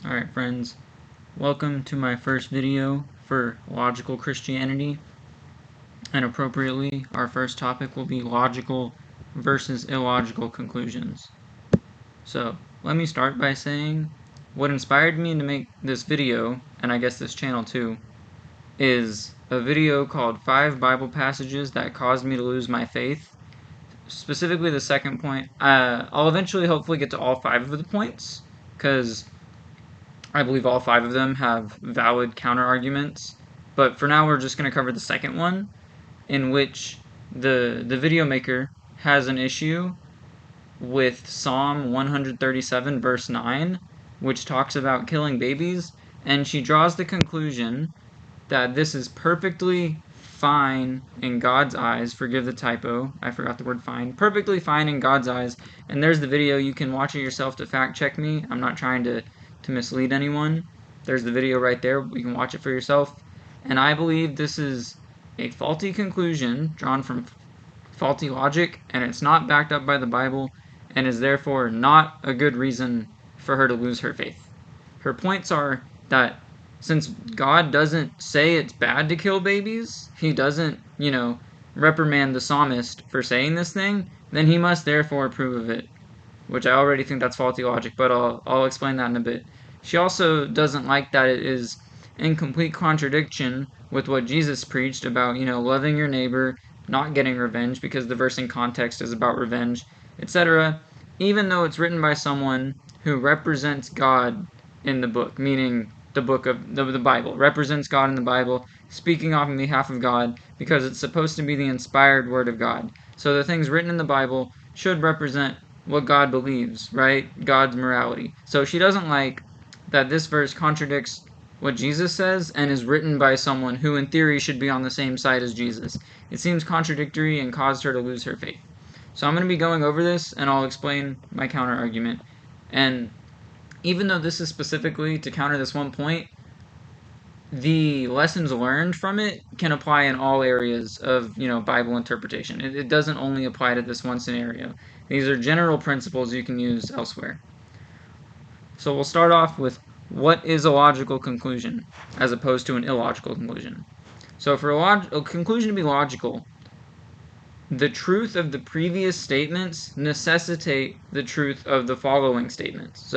Alright friends, welcome to my first video for Logical Christianity, and appropriately our first topic will be logical versus illogical conclusions. So let me start by saying what inspired me to make this video, and I guess this channel too, is a video called 5 Bible Passages That Caused Me to Lose My Faith. Specifically the second point. I'll eventually hopefully get to all 5 of the points, because I believe all 5 of them have valid counter-arguments, but for now we're just going to cover the second one, in which the video maker has an issue with Psalm 137 verse 9, which talks about killing babies, and she draws the conclusion that this is perfectly fine in God's eyes. Forgive the typo, I forgot the word fine. Perfectly fine in God's eyes, and there's the video. You can watch it yourself to fact check me. I'm not trying to mislead anyone. There's the video right there. You can watch it for yourself. And I believe this is a faulty conclusion drawn from faulty logic, and it's not backed up by the Bible, and is therefore not a good reason for her to lose her faith. Her points are that since God doesn't say it's bad to kill babies, he doesn't, reprimand the psalmist for saying this thing, then he must therefore approve of it, which I already think that's faulty logic, but I'll explain that in a bit. She also doesn't like that it is in complete contradiction with what Jesus preached about, loving your neighbor, not getting revenge, because the verse in context is about revenge, etc., even though it's written by someone who represents God in the book, meaning the book of the Bible, represents God in the Bible, speaking on behalf of God, because it's supposed to be the inspired word of God. So the things written in the Bible should represent what God believes, right? God's morality. So she doesn't like that this verse contradicts what Jesus says and is written by someone who in theory should be on the same side as Jesus. It seems contradictory and caused her to lose her faith. So I'm going to be going over this, and I'll explain my counter argument. And even though this is specifically to counter this one point, the lessons learned from it can apply in all areas of, Bible interpretation. It doesn't only apply to this one scenario. These are general principles you can use elsewhere. So we'll start off with what is a logical conclusion as opposed to an illogical conclusion. So for a conclusion to be logical, the truth of the previous statements necessitate the truth of the following statements.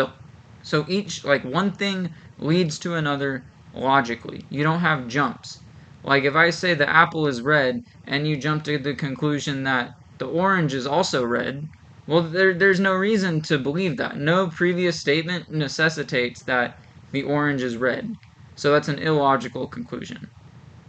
So each, one thing leads to another logically. You don't have jumps. Like if I say the apple is red and you jump to the conclusion that the orange is also red, well, there's no reason to believe that. No previous statement necessitates that the orange is red. So that's an illogical conclusion.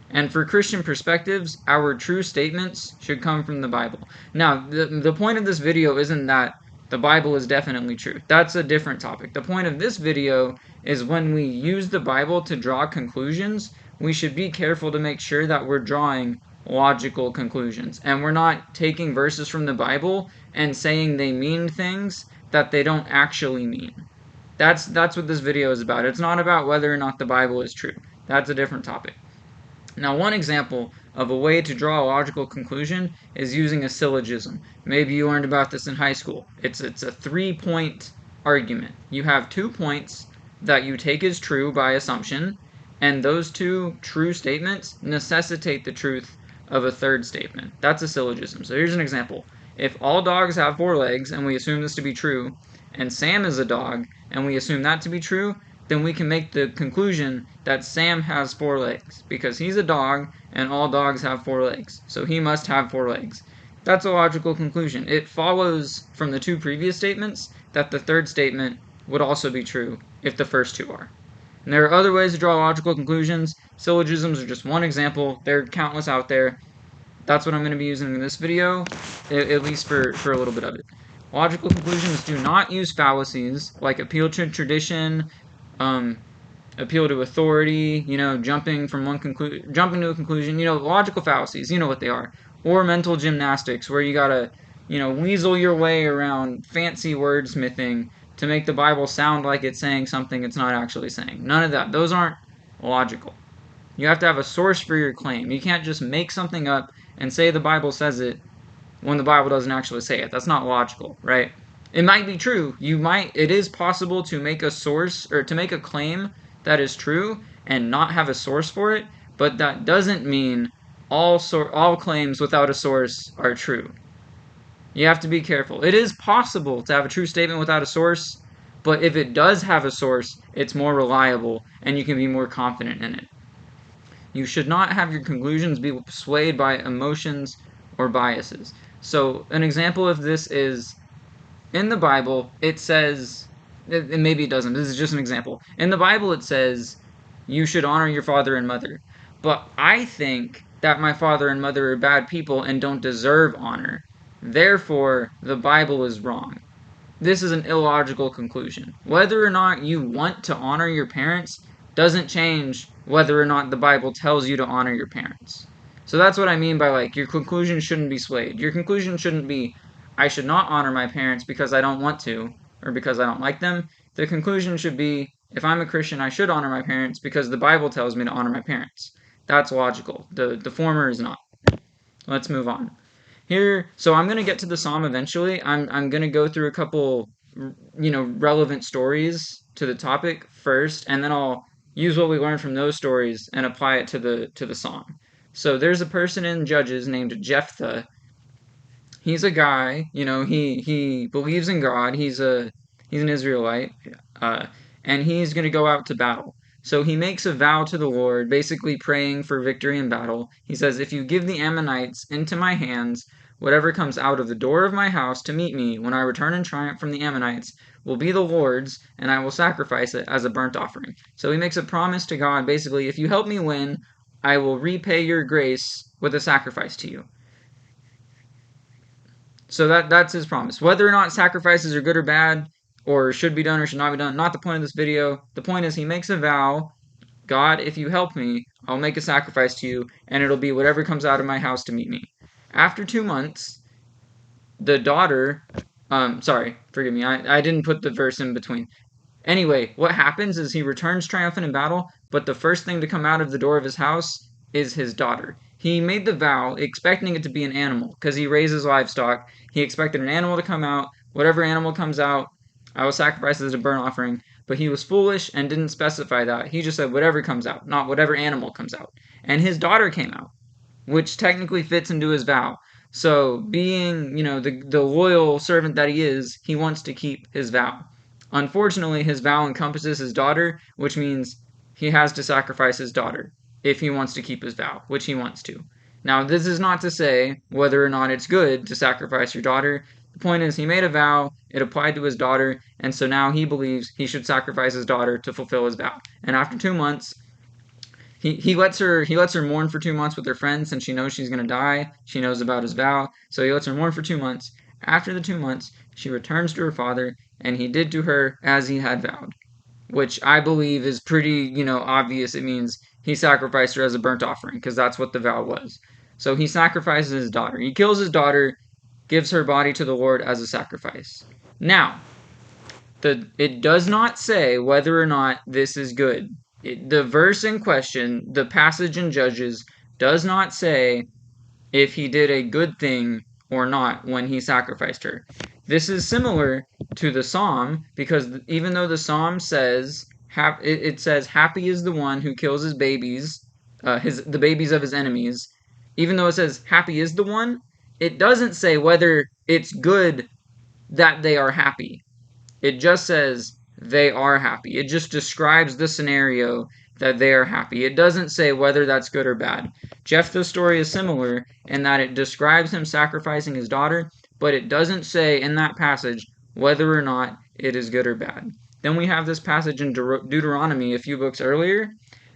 And for Christian perspectives, our true statements should come from the Bible. Now, the point of this video isn't that the Bible is definitely true. That's a different topic. The point of this video is when we use the Bible to draw conclusions, we should be careful to make sure that we're drawing logical conclusions. And we're not taking verses from the Bible and saying they mean things that they don't actually mean. That's what this video is about. It's not about whether or not the Bible is true. That's a different topic. Now, one example of a way to draw a logical conclusion is using a syllogism. Maybe you learned about this in high school. It's a 3-point argument. You have 2 points that you take as true by assumption, and those 2 true statements necessitate the truth of a third statement. That's a syllogism. So here's an example. If all dogs have 4 legs, and we assume this to be true, and Sam is a dog, and we assume that to be true, then we can make the conclusion that Sam has 4 legs, because he's a dog, and all dogs have 4 legs, so he must have 4 legs. That's a logical conclusion. It follows from the 2 previous statements that the third statement would also be true if the first 2 are. And there are other ways to draw logical conclusions. Syllogisms are just one example. There are countless out there. That's what I'm going to be using in this video, at least for a little bit of it. Logical conclusions do not use fallacies like appeal to tradition, appeal to authority, jumping to a conclusion, logical fallacies, you know what they are, or mental gymnastics where you gotta, weasel your way around fancy wordsmithing to make the Bible sound like it's saying something it's not actually saying. None of that. Those aren't logical. You have to have a source for your claim. You can't just make something up and say the Bible says it when the Bible doesn't actually say it. That's not logical, right? It might be true. It is possible to make a source or to make a claim that is true and not have a source for it, but that doesn't mean all claims without a source are true. You have to be careful. It is possible to have a true statement without a source, but if it does have a source, it's more reliable and you can be more confident in it. You should not have your conclusions be swayed by emotions or biases. So, an example of this is in the Bible, it says, and maybe it doesn't, this is just an example. In the Bible, it says, you should honor your father and mother. But I think that my father and mother are bad people and don't deserve honor. Therefore, the Bible is wrong. This is an illogical conclusion. Whether or not you want to honor your parents doesn't change whether or not the Bible tells you to honor your parents. So that's what I mean by, like, your conclusion shouldn't be swayed. Your conclusion shouldn't be, I should not honor my parents because I don't want to, or because I don't like them. The conclusion should be, if I'm a Christian, I should honor my parents because the Bible tells me to honor my parents. That's logical. The former is not. Let's move on. Here, so I'm going to get to the psalm eventually. I'm going to go through a couple, relevant stories to the topic first, and then I'll use what we learned from those stories and apply it to the psalm. So there's a person in Judges named Jephthah. He's a guy, he believes in God. He's an Israelite, uh, and he's going to go out to battle. So he makes a vow to the Lord, basically praying for victory in battle. He says, if you give the Ammonites into my hands, whatever comes out of the door of my house to meet me when I return in triumph from the Ammonites will be the Lord's, and I will sacrifice it as a burnt offering. So he makes a promise to God, basically, if you help me win, I will repay your grace with a sacrifice to you. So that's his promise. Whether or not sacrifices are good or bad, or should be done or should not be done, not the point of this video. The point is he makes a vow, God, if you help me, I'll make a sacrifice to you, and it'll be whatever comes out of my house to meet me. After 2 months, the daughter, sorry, forgive me, I didn't put the verse in between. Anyway, what happens is he returns triumphant in battle, but the first thing to come out of the door of his house is his daughter. He made the vow expecting it to be an animal because he raises livestock. He expected an animal to come out. Whatever animal comes out, I will sacrifice it as a burnt offering. But he was foolish and didn't specify that. He just said whatever comes out, not whatever animal comes out. And his daughter came out, which technically fits into his vow. So, being, the loyal servant that he is, he wants to keep his vow. Unfortunately, his vow encompasses his daughter, which means he has to sacrifice his daughter if he wants to keep his vow, which he wants to. Now, this is not to say whether or not it's good to sacrifice your daughter. The point is, he made a vow, it applied to his daughter, and so now he believes he should sacrifice his daughter to fulfill his vow. And after 2 months, he lets her mourn for 2 months with her friends since she knows she's gonna die. She knows about his vow, so he lets her mourn for 2 months. After the 2 months, she returns to her father, and he did to her as he had vowed, which I believe is pretty, obvious. It means he sacrificed her as a burnt offering because that's what the vow was. So he sacrifices his daughter. He kills his daughter, gives her body to the Lord as a sacrifice. Now, it does not say whether or not this is good. The verse in question, the passage in Judges, does not say if he did a good thing or not when he sacrificed her. This is similar to the psalm because even though the psalm says it says happy is the one who kills his babies, the babies of his enemies. Even though it says happy is the one, it doesn't say whether it's good that they are happy. It just says they are happy. It just describes the scenario that they are happy. It doesn't say whether that's good or bad. Jephthah's story is similar in that it describes him sacrificing his daughter, but it doesn't say in that passage whether or not it is good or bad. Then we have this passage in Deuteronomy a few books earlier.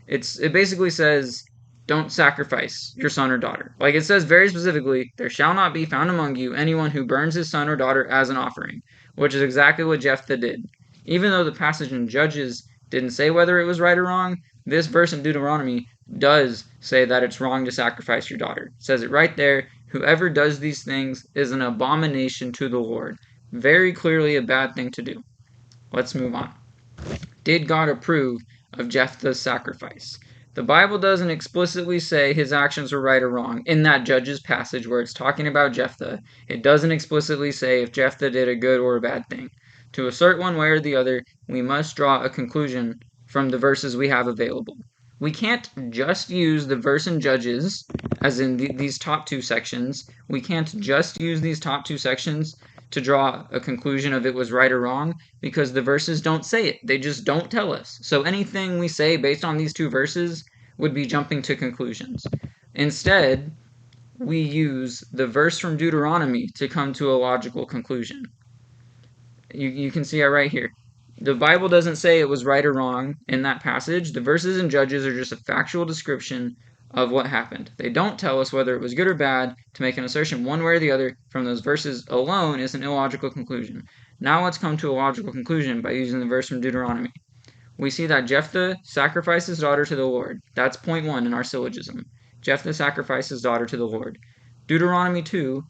It basically says, don't sacrifice your son or daughter. Like it says very specifically, there shall not be found among you anyone who burns his son or daughter as an offering, which is exactly what Jephthah did. Even though the passage in Judges didn't say whether it was right or wrong, this verse in Deuteronomy does say that it's wrong to sacrifice your daughter. It says it right there. Whoever does these things is an abomination to the Lord. Very clearly a bad thing to do. Let's move on. Did God approve of Jephthah's sacrifice? The Bible doesn't explicitly say his actions were right or wrong. In that Judges passage where it's talking about Jephthah, it doesn't explicitly say if Jephthah did a good or a bad thing. To assert one way or the other, we must draw a conclusion from the verses we have available. We can't just use the verse in Judges, as in these top two sections. We can't just use these top two sections to draw a conclusion of it was right or wrong, because the verses don't say it. They just don't tell us. So anything we say based on these two verses would be jumping to conclusions. Instead, we use the verse from Deuteronomy to come to a logical conclusion. You can see it right here. The Bible doesn't say it was right or wrong in that passage. The verses in Judges are just a factual description of what happened. They don't tell us whether it was good or bad. To make an assertion one way or the other from those verses alone is an illogical conclusion. Now let's come to a logical conclusion by using the verse from Deuteronomy. We see that Jephthah sacrificed his daughter to the Lord. That's point one in our syllogism. Jephthah sacrificed his daughter to the Lord. Deuteronomy 18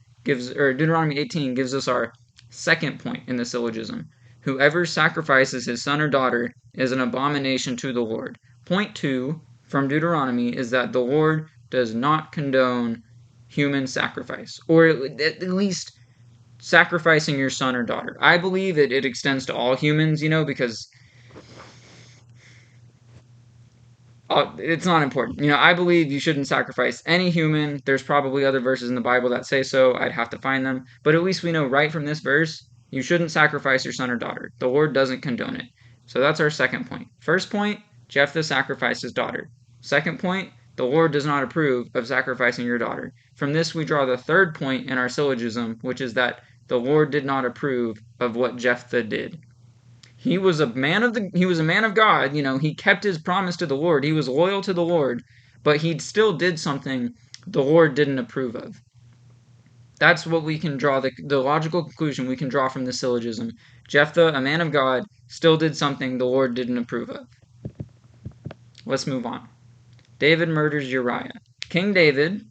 gives us our second point in the syllogism. Whoever sacrifices his son or daughter is an abomination to the Lord. Point 2 from Deuteronomy is that the Lord does not condone human sacrifice, or at least sacrificing your son or daughter. I believe it extends to all humans, because it's not important. I believe you shouldn't sacrifice any human. There's probably other verses in the Bible that say so. I'd have to find them. But at least we know right from this verse, you shouldn't sacrifice your son or daughter. The Lord doesn't condone it. So that's our second point. First point, Jephthah sacrificed his daughter. Second point, the Lord does not approve of sacrificing your daughter. From this, we draw the third point in our syllogism, which is that the Lord did not approve of what Jephthah did. He was a man of God, he kept his promise to the Lord. He was loyal to the Lord, but he still did something the Lord didn't approve of. That's what we can draw, the logical conclusion we can draw from this syllogism. Jephthah, a man of God, still did something the Lord didn't approve of. Let's move on. David murders Uriah. King David,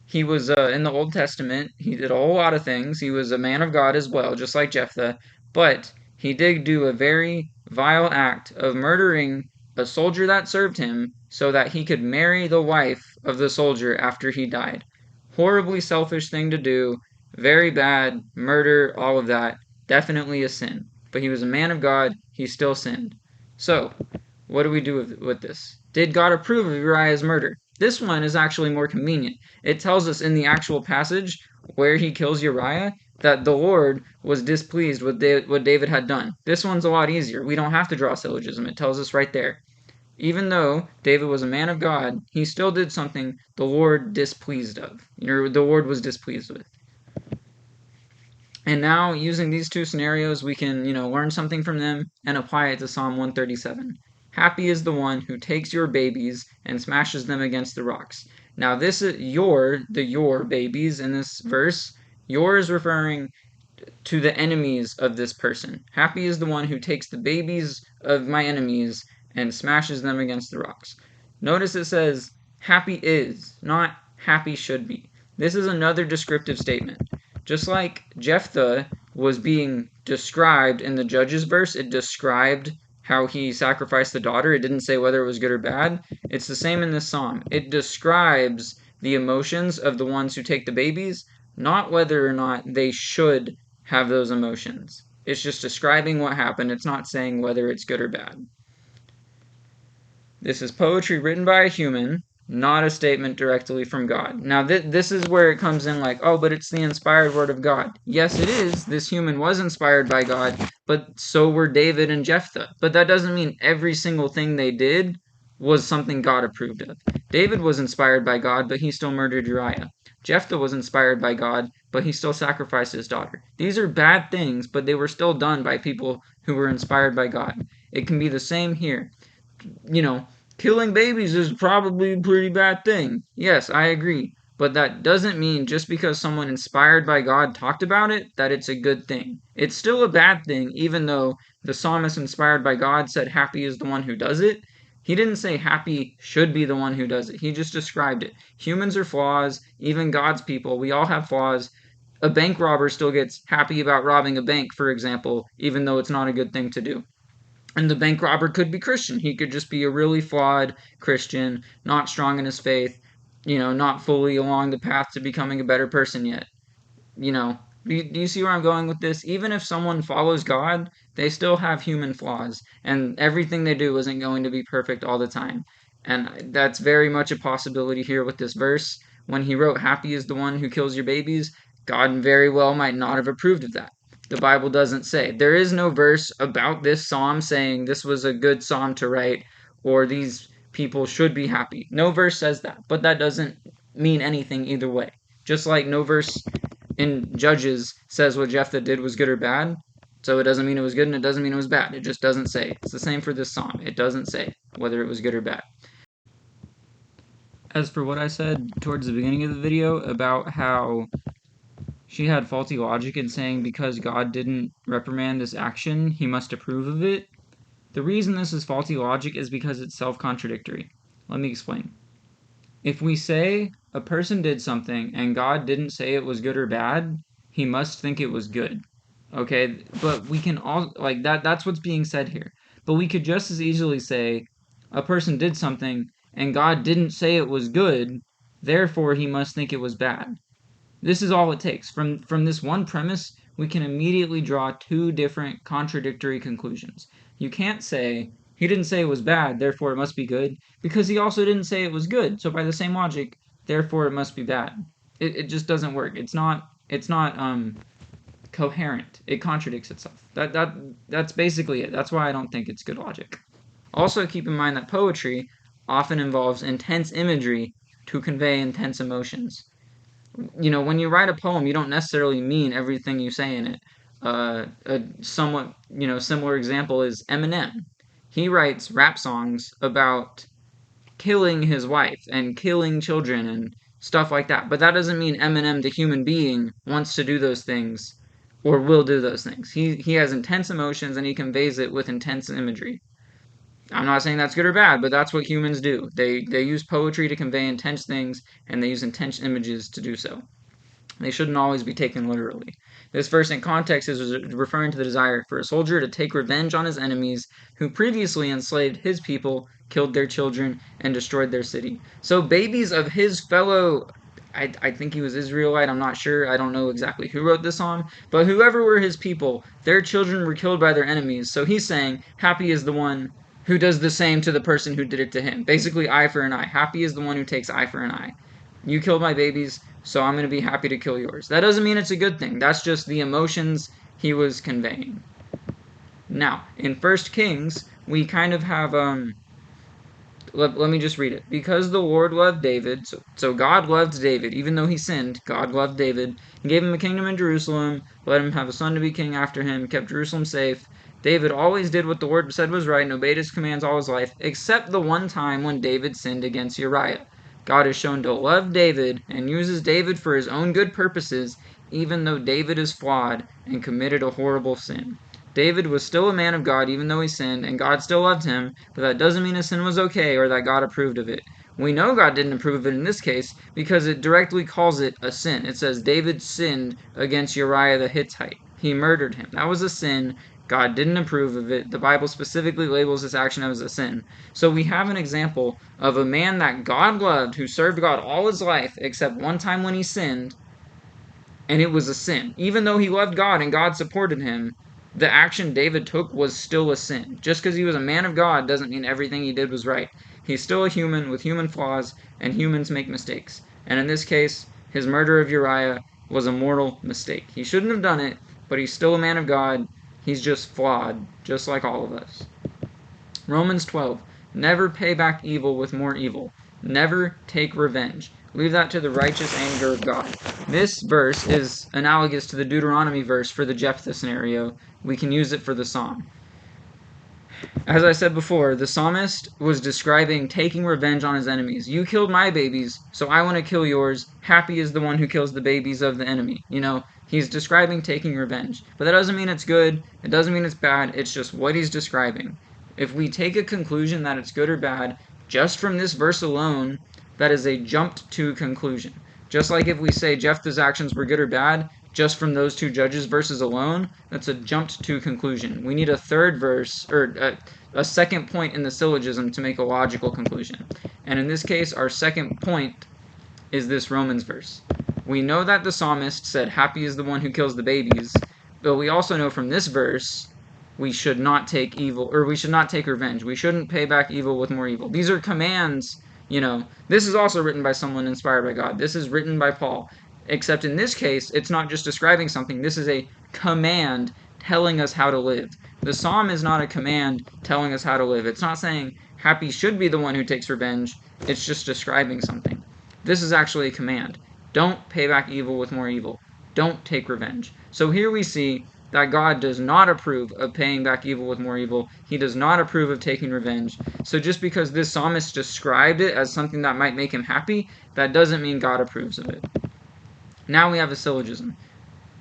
he was in the Old Testament. He did a whole lot of things. He was a man of God as well, just like Jephthah, but he did do a very vile act of murdering a soldier that served him so that he could marry the wife of the soldier after he died. Horribly selfish thing to do, very bad, murder, all of that, definitely a sin. But he was a man of God, he still sinned. So, what do we do with this? Did God approve of Uriah's murder? This one is actually more convenient. It tells us in the actual passage where he kills Uriah that the Lord was displeased with what David had done. This one's a lot easier. We don't have to draw syllogism. It tells us right there. Even though David was a man of God, he still did something the Lord displeased of. The Lord was displeased with. And now, using these two scenarios, we can, learn something from them and apply it to Psalm 137. Happy is the one who takes your babies and smashes them against the rocks. Now, this is your babies in this verse. Your is referring to the enemies of this person. Happy is the one who takes the babies of my enemies and smashes them against the rocks. Notice it says happy is, not happy should be. This is another descriptive statement. Just like Jephthah was being described in the Judges verse, it described how he sacrificed the daughter. It didn't say whether it was good or bad. It's the same in this psalm. It describes the emotions of the ones who take the babies, not whether or not they should have those emotions. It's just describing what happened. It's not saying whether it's good or bad. This is poetry written by a human, not a statement directly from God. Now, this is where it comes in like, oh, but it's the inspired word of God. Yes, it is. This human was inspired by God, but so were David and Jephthah. But that doesn't mean every single thing they did was something God approved of. David was inspired by God, but he still murdered Uriah. Jephthah was inspired by God, but he still sacrificed his daughter. These are bad things, but they were still done by people who were inspired by God. It can be the same here. Killing babies is probably a pretty bad thing. Yes, I agree. But that doesn't mean just because someone inspired by God talked about it, that it's a good thing. It's still a bad thing, even though the psalmist inspired by God said happy is the one who does it. He didn't say happy should be the one who does it. He just described it. Humans are flaws, even God's people. We all have flaws. A bank robber still gets happy about robbing a bank, for example, even though it's not a good thing to do. And the bank robber could be Christian. He could just be a really flawed Christian, not strong in his faith, not fully along the path to becoming a better person yet. Do you see where I'm going with this? Even if someone follows God, they still have human flaws, and everything they do isn't going to be perfect all the time. And that's very much a possibility here with this verse. When he wrote, "Happy is the one who kills your babies," God very well might not have approved of that. The Bible doesn't say. There is no verse about this psalm saying this was a good psalm to write, or these people should be happy. No verse says that, but that doesn't mean anything either way. Just like no verse in Judges says what Jephthah did was good or bad, so it doesn't mean it was good and it doesn't mean it was bad. It just doesn't say. It's the same for this psalm. It doesn't say whether it was good or bad. As for what I said towards the beginning of the video about how she had faulty logic in saying because God didn't reprimand this action, he must approve of it, the reason this is faulty logic is because it's self-contradictory. Let me explain. If we say a person did something and God didn't say it was good or bad, he must think it was good. Okay, but we can all like that's what's being said here. But we could just as easily say a person did something and God didn't say it was good, therefore he must think it was bad. This is all it takes. From this one premise, we can immediately draw two different contradictory conclusions. You can't say he didn't say it was bad, therefore it must be good, because he also didn't say it was good. So by the same logic, therefore it must be bad. It just doesn't work. It's not coherent. It contradicts itself. That's basically it. That's why I don't think it's good logic. Also keep in mind that poetry often involves intense imagery to convey intense emotions. When you write a poem, you don't necessarily mean everything you say in it. A somewhat, similar example is Eminem. He writes rap songs about killing his wife and killing children and stuff like that. But that doesn't mean Eminem, the human being, wants to do those things or will do those things. He has intense emotions and he conveys it with intense imagery. I'm not saying that's good or bad, but that's what humans do. They use poetry to convey intense things and they use intense images to do so. They shouldn't always be taken literally. This verse in context is referring to the desire for a soldier to take revenge on his enemies who previously enslaved his people, killed their children, and destroyed their city. So babies of his fellow, I think he was Israelite, I'm not sure, I don't know exactly who wrote this song, but whoever were his people, their children were killed by their enemies. So he's saying, happy is the one who does the same to the person who did it to him. Basically, eye for an eye. Happy is the one who takes eye for an eye. You killed my babies, so I'm going to be happy to kill yours. That doesn't mean it's a good thing. That's just the emotions he was conveying. Now, in 1 Kings, we kind of have, let me just read it. Because the Lord loved David, so God loved David, even though he sinned, God loved David, and gave him a kingdom in Jerusalem, let him have a son to be king after him, kept Jerusalem safe. David always did what the Lord said was right and obeyed his commands all his life, except the one time when David sinned against Uriah. God is shown to love David and uses David for his own good purposes, even though David is flawed and committed a horrible sin. David was still a man of God even though he sinned, and God still loved him, but that doesn't mean his sin was okay or that God approved of it. We know God didn't approve of it in this case because it directly calls it a sin. It says David sinned against Uriah the Hittite. He murdered him. That was a sin. God didn't approve of it. The Bible specifically labels this action as a sin. So we have an example of a man that God loved who served God all his life except one time when he sinned, and it was a sin. Even though he loved God and God supported him, the action David took was still a sin. Just because he was a man of God doesn't mean everything he did was right. He's still a human with human flaws, and humans make mistakes. And in this case, his murder of Uriah was a mortal mistake. He shouldn't have done it, but he's still a man of God. He's just flawed, just like all of us. Romans 12. Never pay back evil with more evil. Never take revenge. Leave that to the righteous anger of God. This verse is analogous to the Deuteronomy verse for the Jephthah scenario. We can use it for the psalm. As I said before, the psalmist was describing taking revenge on his enemies. You killed my babies, so I want to kill yours. Happy is the one who kills the babies of the enemy. He's describing taking revenge. But that doesn't mean it's good. It doesn't mean it's bad. It's just what he's describing. If we take a conclusion that it's good or bad, just from this verse alone, that is a jumped to conclusion. Just like if we say Jephthah's actions were good or bad, just from those two Judges verses alone, that's a jumped to conclusion. We need a third verse, or a second point in the syllogism to make a logical conclusion. And in this case, our second point is this Romans verse. We know that the psalmist said, "Happy is the one who kills the babies," but we also know from this verse we should not take evil, or we should not take revenge. We shouldn't pay back evil with more evil. These are commands, This is also written by someone inspired by God. This is written by Paul. Except in this case, it's not just describing something. This is a command telling us how to live. The psalm is not a command telling us how to live. It's not saying happy should be the one who takes revenge. It's just describing something. This is actually a command. Don't pay back evil with more evil. Don't take revenge. So here we see that God does not approve of paying back evil with more evil. He does not approve of taking revenge. So just because this psalmist described it as something that might make him happy, that doesn't mean God approves of it. Now we have a syllogism.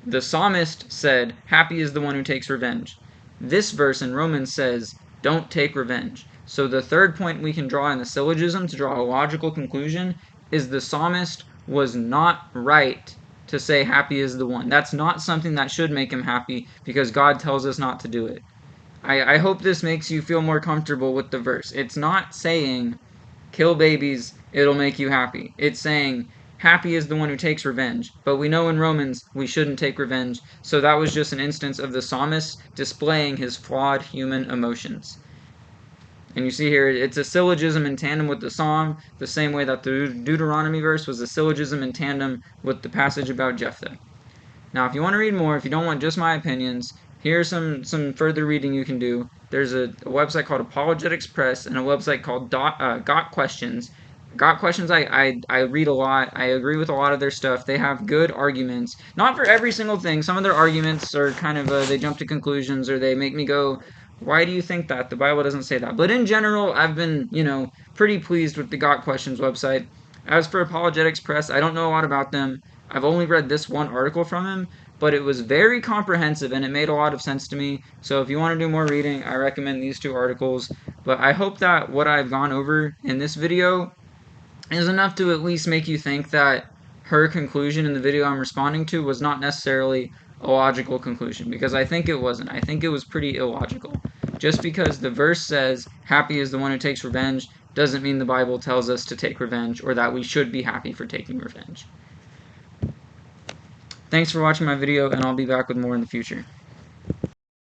The psalmist said, "Happy is the one who takes revenge." This verse in Romans says, "Don't take revenge." So the third point we can draw in the syllogism to draw a logical conclusion is the psalmist was not right to say happy is the one. That's not something that should make him happy because God tells us not to do it. I hope this makes you feel more comfortable with the verse. It's not saying kill babies, it'll make you happy. It's saying happy is the one who takes revenge. But we know in Romans we shouldn't take revenge, so that was just an instance of the psalmist displaying his flawed human emotions. And you see here, it's a syllogism in tandem with the psalm, the same way that the Deuteronomy verse was a syllogism in tandem with the passage about Jephthah. Now, if you want to read more, if you don't want just my opinions, here's some further reading you can do. There's a website called Apologetics Press and a website called Got Questions. Got Questions, I read a lot. I agree with a lot of their stuff. They have good arguments. Not for every single thing. Some of their arguments are kind of, they jump to conclusions, or they make me go, why do you think that? The Bible doesn't say that. But in general, I've been, pretty pleased with the Got Questions website. As for Apologetics Press, I don't know a lot about them. I've only read this one article from him, but it was very comprehensive and it made a lot of sense to me. So if you want to do more reading, I recommend these two articles. But I hope that what I've gone over in this video is enough to at least make you think that her conclusion in the video I'm responding to was not necessarily a logical conclusion, because I think it wasn't. I think it was pretty illogical. Just because the verse says, "Happy is the one who takes revenge," doesn't mean the Bible tells us to take revenge or that we should be happy for taking revenge. Thanks for watching my video, and I'll be back with more in the future.